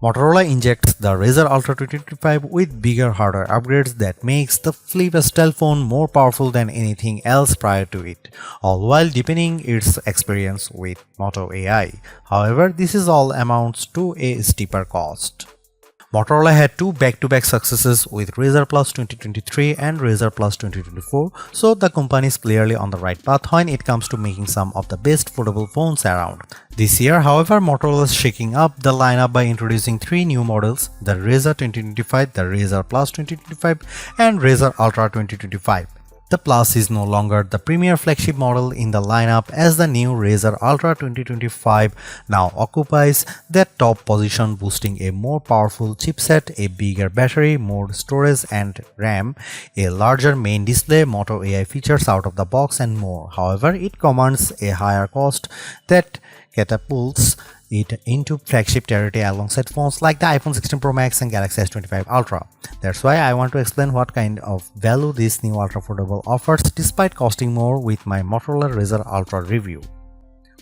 Motorola injects the Razr Ultra 2025 with bigger hardware upgrades that makes the flip style phone more powerful than anything else prior to it, all while deepening its experience with Moto AI. However, this is all amounts to a steeper cost. Motorola had two back-to-back successes with Razr Plus 2023 and Razr Plus 2024, so the company is clearly on the right path when it comes to making some of the best foldable phones around. This year, however, Motorola is shaking up the lineup by introducing three new models: the Razr 2025, the Razr Plus 2025, and Razr Ultra 2025. The Plus is no longer the premier flagship model in the lineup, as the new Razr Ultra 2025 now occupies that top position, boasting a more powerful chipset, a bigger battery, more storage and RAM, a larger main display, Moto AI features out of the box, and more. However, it commands a higher cost that catapults it into flagship territory alongside phones like the iPhone 16 Pro Max and Galaxy S25 Ultra. That's why I want to explain what kind of value this new ultra foldable offers despite costing more with my Motorola Razr Ultra review.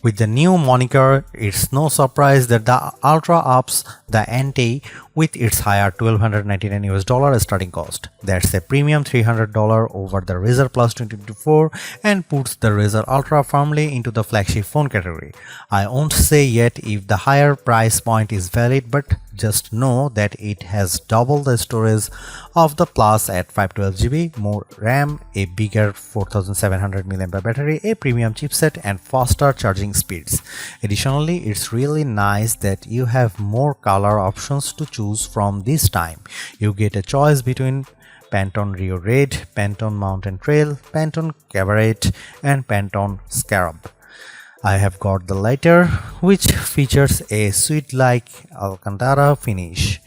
With the new moniker, it's no surprise that the Ultra ups the ante with its higher $1,299 starting cost. That's a premium $300 over the Razr Plus 2024 and puts the Razr Ultra firmly into the flagship phone category. I won't say yet if the higher price point is valid, but just know that it has double the storage of the Plus at 512GB, more RAM, a bigger 4700 mAh battery, a premium chipset, and faster charging speeds. Additionally, it's really nice that you have more color options to choose from this time. You get a choice between Pantone Rio Red, Pantone Mountain Trail, Pantone Cabaret, and Pantone Scarab. I have got the latter, which features a suede-like Alcantara finish.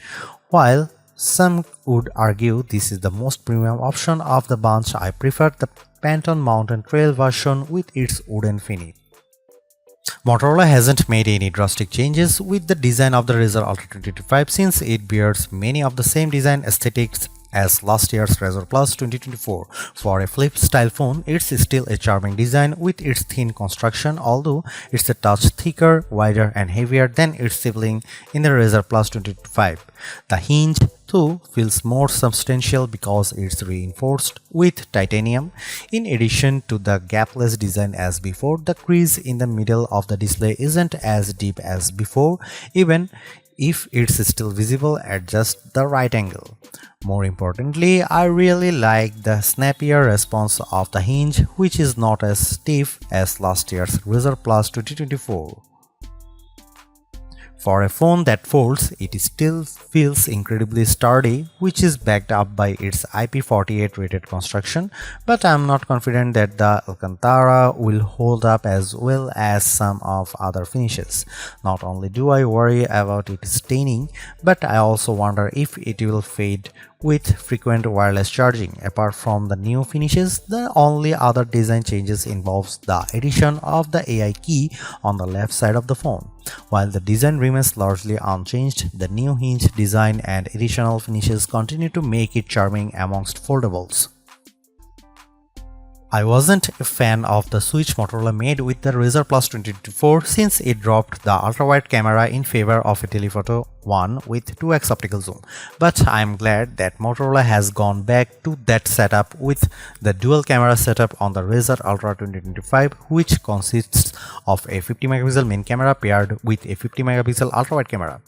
While some would argue this is the most premium option of the bunch, I prefer the Pantone Mountain Trail version with its wooden finish. Motorola hasn't made any drastic changes with the design of the Razr Ultra 2025 since it bears many of the same design aesthetics as last year's Razr Plus 2024. For a flip-style phone, it's still a charming design with its thin construction, although it's a touch thicker, wider, and heavier than its sibling in the Razr Plus 2025. The hinge, too, feels more substantial because it's reinforced with titanium. In addition to the gapless design as before, the crease in the middle of the display isn't as deep as before, even if it's still visible at just the right angle. More importantly, I really like the snappier response of the hinge, which is not as stiff as last year's Razr Plus 2024. For a phone that folds, it still feels incredibly sturdy, which is backed up by its IP48 rated construction, but I'm not confident that the Alcantara will hold up as well as some of other finishes. Not only do I worry about it staining, but I also wonder if it will fade with frequent wireless charging. Apart from the new finishes, the only other design changes involves the addition of the AI key on the left side of the phone. While the design remains largely unchanged, the new hinge design and additional finishes continue to make it charming amongst foldables. I wasn't a fan of the switch Motorola made with the Razr Plus 2024 since it dropped the ultra-wide camera in favor of a telephoto one with 2x optical zoom, but I'm glad that Motorola has gone back to that setup with the dual camera setup on the Razr Ultra 2025, which consists of a 50 megapixel main camera paired with a 50 megapixel ultra-wide camera.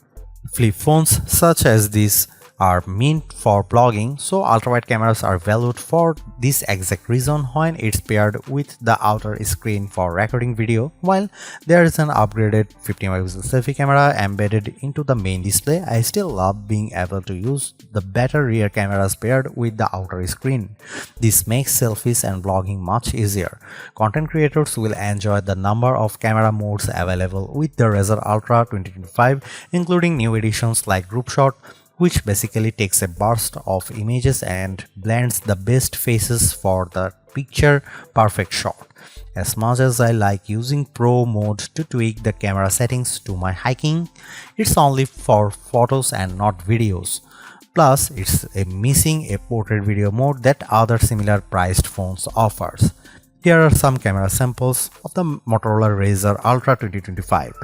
Flip phones such as this are meant for vlogging, so ultra-wide cameras are valued for this exact reason when it's paired with the outer screen for recording video. While there is an upgraded 50 megapixel selfie camera embedded into the main display, I still love being able to use the better rear cameras paired with the outer screen. This makes selfies and vlogging much easier. Content creators will enjoy the number of camera modes available with the Razr Ultra 2025, including new additions like group shot, which basically takes a burst of images and blends the best faces for the picture perfect shot. As much as I like using Pro mode to tweak the camera settings to my liking, it's only for photos and not videos. Plus, it's missing a portrait video mode that other similar priced phones offers. Here are some camera samples of the Motorola Razr Ultra 2025.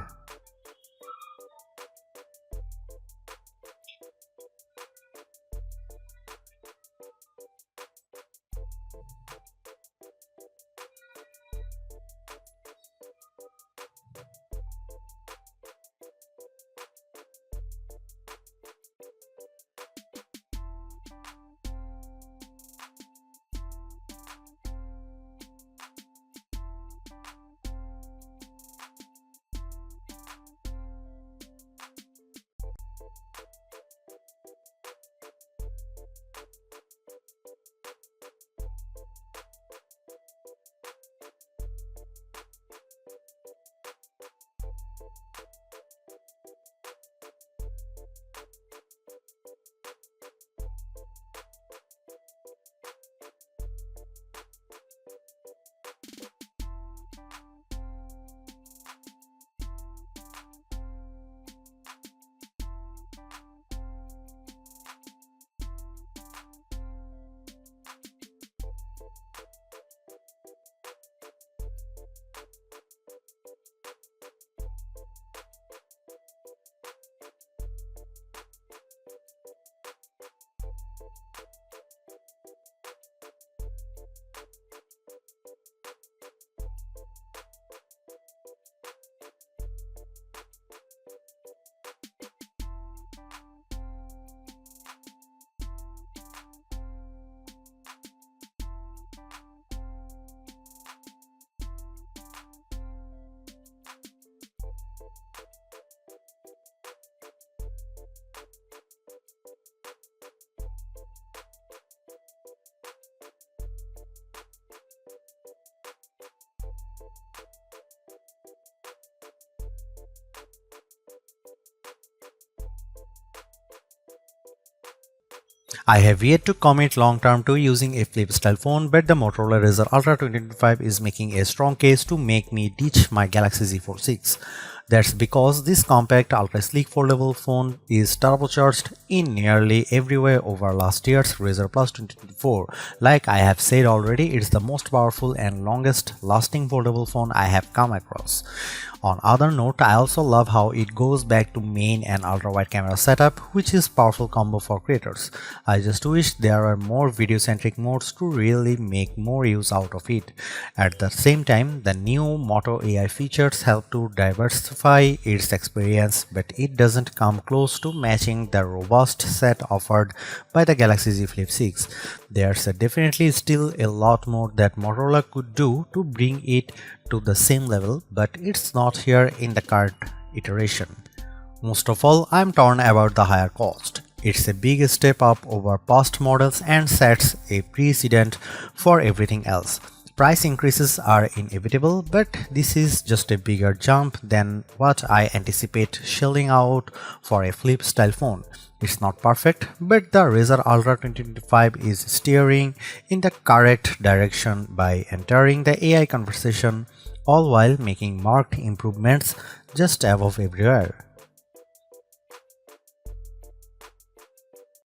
I have yet to commit long term to using a flip style phone, but the Motorola Razr Ultra 2025 is making a strong case to make me ditch my Galaxy Z Fold 6. That's because this compact ultra sleek foldable phone is turbocharged in nearly every way over last year's Razr Plus 2024. Like I have said already, it's the most powerful and longest lasting foldable phone I have come across. On other note, I also love how it goes back to main and ultra wide camera setup, which is powerful combo for creators. I just wish there are more video centric modes to really make more use out of it. At the same time, the new Moto AI features help to diversify its experience, but it doesn't come close to matching the robust set offered by the Galaxy Z Flip 6. There's definitely still a lot more that Motorola could do to bring it to the same level, but it's not here in the current iteration. Most of all, I'm torn about the higher cost. It's a big step up over past models and sets a precedent for everything else. Price increases are inevitable, but this is just a bigger jump than what I anticipate shelling out for a flip style phone. It's not perfect, but the Razr Ultra 2025 is steering in the correct direction by entering the AI conversation, all while making marked improvements just above everywhere.